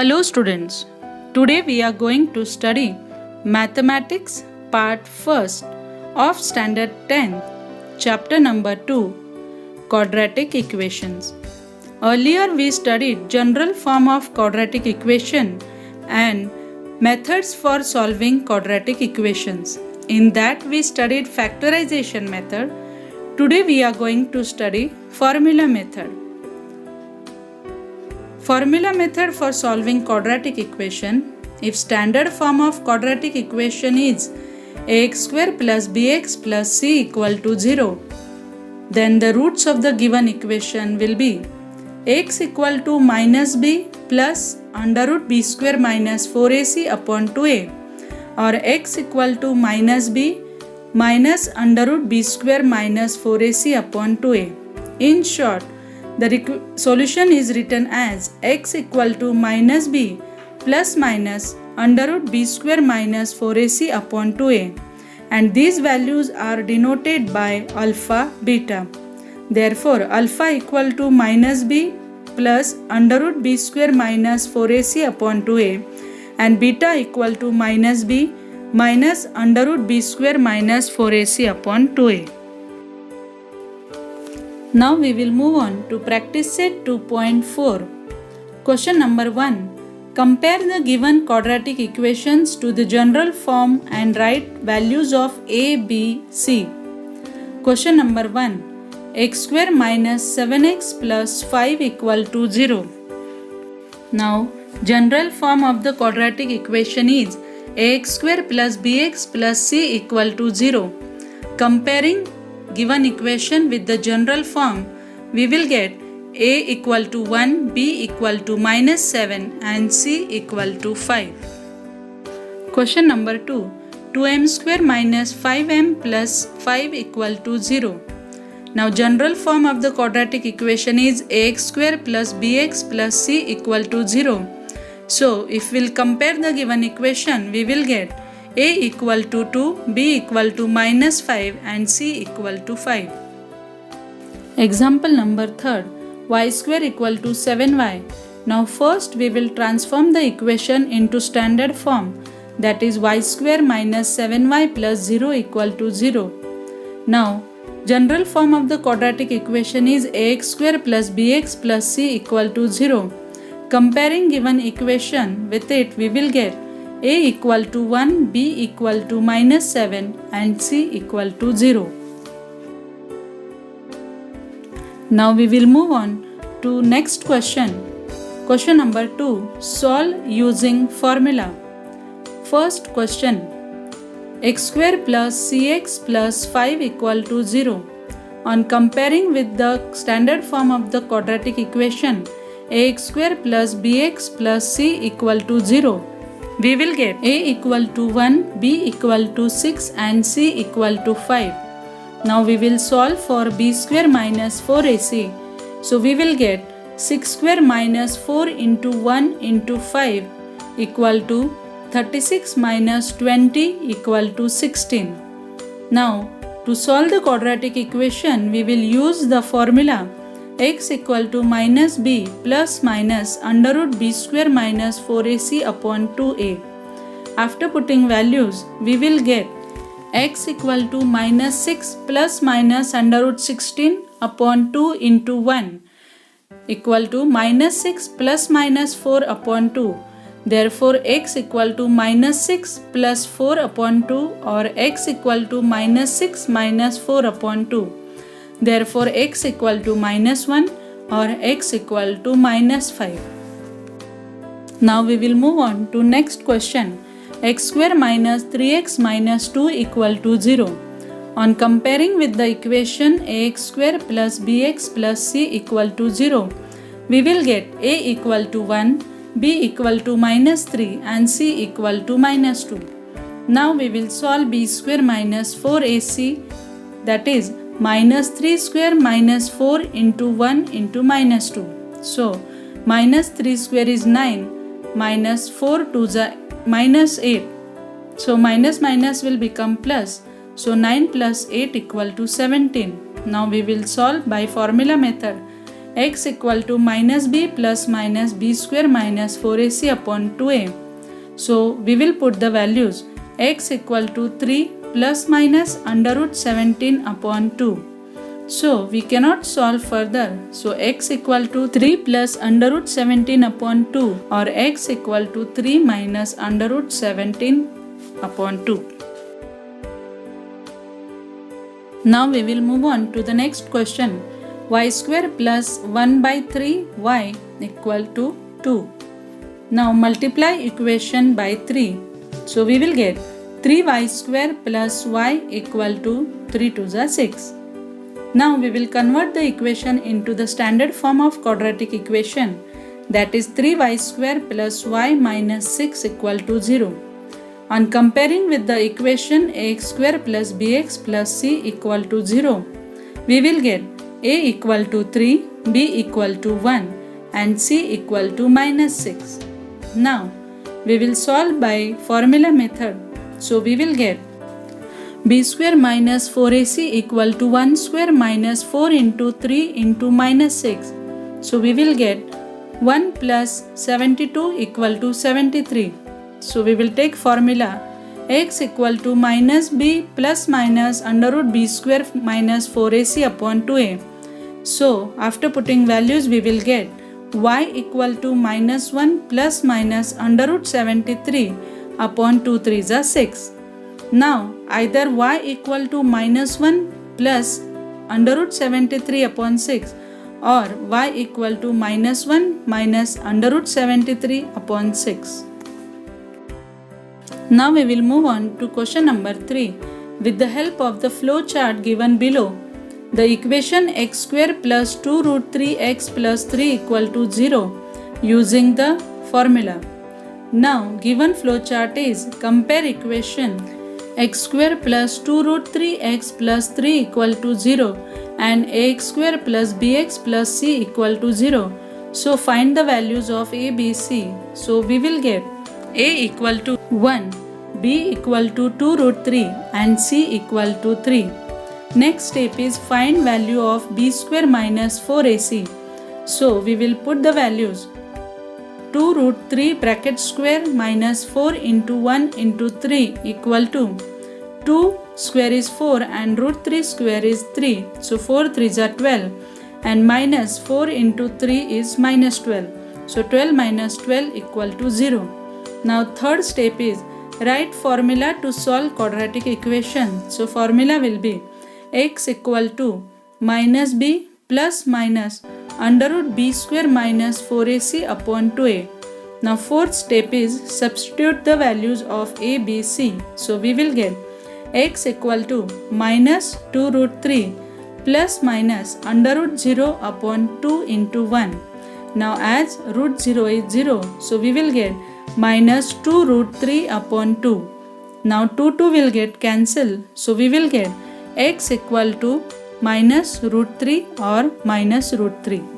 Hello students, today we are going to study Mathematics Part 1st of Standard 10, Chapter number 2, Quadratic Equations. Earlier we studied general form of quadratic equation and methods for solving quadratic equations. In that we studied factorization method. Today we are going to study formula method. Formula method for solving quadratic equation. If standard form of quadratic equation is ax square plus bx plus c equal to 0, then the roots of the given equation will be x equal to minus b plus under root b square minus 4ac upon 2a, or x equal to minus b minus under root b square minus 4ac upon 2a. In short, the solution is written as x equal to minus b plus minus under root b square minus 4ac upon 2a, and these values are denoted by alpha, beta. Therefore, alpha equal to minus b plus under root b square minus 4ac upon 2a and beta equal to minus b minus under root b square minus 4ac upon 2a. Now we will move on to practice set 2.4. Question number 1. Compare the given quadratic equations to the general form and write values of a, b, c. Question number 1. X square minus 7x plus 5 equal to 0. Now, general form of the quadratic equation is ax square plus bx plus c equal to 0. Comparing given equation with the general form, we will get a equal to 1, b equal to minus 7 and c equal to 5. Question number 2. 2m square minus 5m plus 5 equal to 0. Now general form of the quadratic equation is ax square plus bx plus c equal to 0. So if we will compare the given equation, we will get a equal to 2, b equal to minus 5 and c equal to 5. Example number 3. Y square equal to 7y. Now first we will transform the equation into standard form, that is y square minus 7y plus 0 equal to 0. Now general form of the quadratic equation is ax square plus bx plus c equal to 0. Comparing given equation with it, we will get a equal to 1, b equal to minus 7 and c equal to 0. Now we will move on to next question. Question number 2. Solve using formula. First question. X square plus cx plus 5 equal to 0. On comparing with the standard form of the quadratic equation ax square plus bx plus c equal to 0, we will get a equal to 1, b equal to 6 and c equal to 5. Now we will solve for b square minus 4ac. So we will get 6 square minus 4 into 1 into 5 equal to 36 minus 20 equal to 16. Now to solve the quadratic equation, we will use the formula x equal to minus b plus minus under root b square minus 4ac upon 2a. After putting values, we will get x equal to minus 6 plus minus under root 16 upon 2 into 1 equal to minus 6 plus minus 4 upon 2. Therefore, x equal to minus 6 plus 4 upon 2 or x equal to minus 6 minus 4 upon 2. Therefore, x equal to minus 1 or x equal to minus 5. Now we will move on to next question. X square minus 3x minus 2 equal to 0. On comparing with the equation ax square plus bx plus c equal to 0, we will get a equal to 1, b equal to minus 3 and c equal to minus 2. Now we will solve b square minus 4ac, that is minus 3 square minus 4 into 1 into minus 2. So minus 3 square is 9, minus 4 to the minus 8. So minus minus will become plus. So 9 plus 8 equal to 17. Now we will solve by formula method. x equal to minus b plus minus b square minus 4ac upon 2a. So we will put the values x equal to 3 plus minus under root 17 upon 2. So we cannot solve further. So x equal to 3 plus under root 17 upon 2 or x equal to 3 minus under root 17 upon 2. Now we will move on to the next question. Y square plus 1 by 3y equal to 2. Now multiply equation by 3. So we will get 3y square plus y equal to 3 to the 6. Now we will convert the equation into the standard form of quadratic equation, that is 3y square plus y minus 6 equal to 0. On comparing with the equation ax square plus bx plus c equal to 0, we will get a equal to 3, b equal to 1 and c equal to minus 6. Now we will solve by formula method. So we will get b square minus 4ac equal to 1 square minus 4 into 3 into minus 6. So we will get 1 plus 72 equal to 73. So we will take formula x equal to minus b plus minus under root b square minus 4ac upon 2a. So after putting values we will get y equal to minus 1 plus minus under root 73 upon 2 3s are 6. Now either y equal to minus 1 plus under root 73 upon 6 or y equal to minus 1 minus under root 73 upon 6. Now we will move on to question number 3. With the help of the flow chart given below, the equation x square plus 2 root 3x plus 3 equal to 0 using the formula. Now given flow chart is compare equation x square plus 2 root 3x plus 3 equal to 0 and ax square plus bx plus c equal to 0. So find the values of a, b, c. So we will get a equal to 1, b equal to 2 root 3 and c equal to 3. Next step is find value of b square minus 4ac. So we will put the values 2 root 3 bracket square minus 4 into 1 into 3 equal to 2 square is 4 and root 3 square is 3. So 4 3s are 12 and minus 4 into 3 is minus 12. So 12 minus 12 equal to 0. Now third step is write formula to solve quadratic equation. So formula will be x equal to minus b plus minus under root b square minus 4ac upon 2a. Now fourth step is substitute the values of a, b, c. So we will get x equal to minus 2 root 3 plus minus under root 0 upon 2 into 1. Now as root 0 is 0, so we will get minus 2 root 3 upon 2. Now 2 will get cancelled. So we will get x equal to minus root 3 or minus root 3.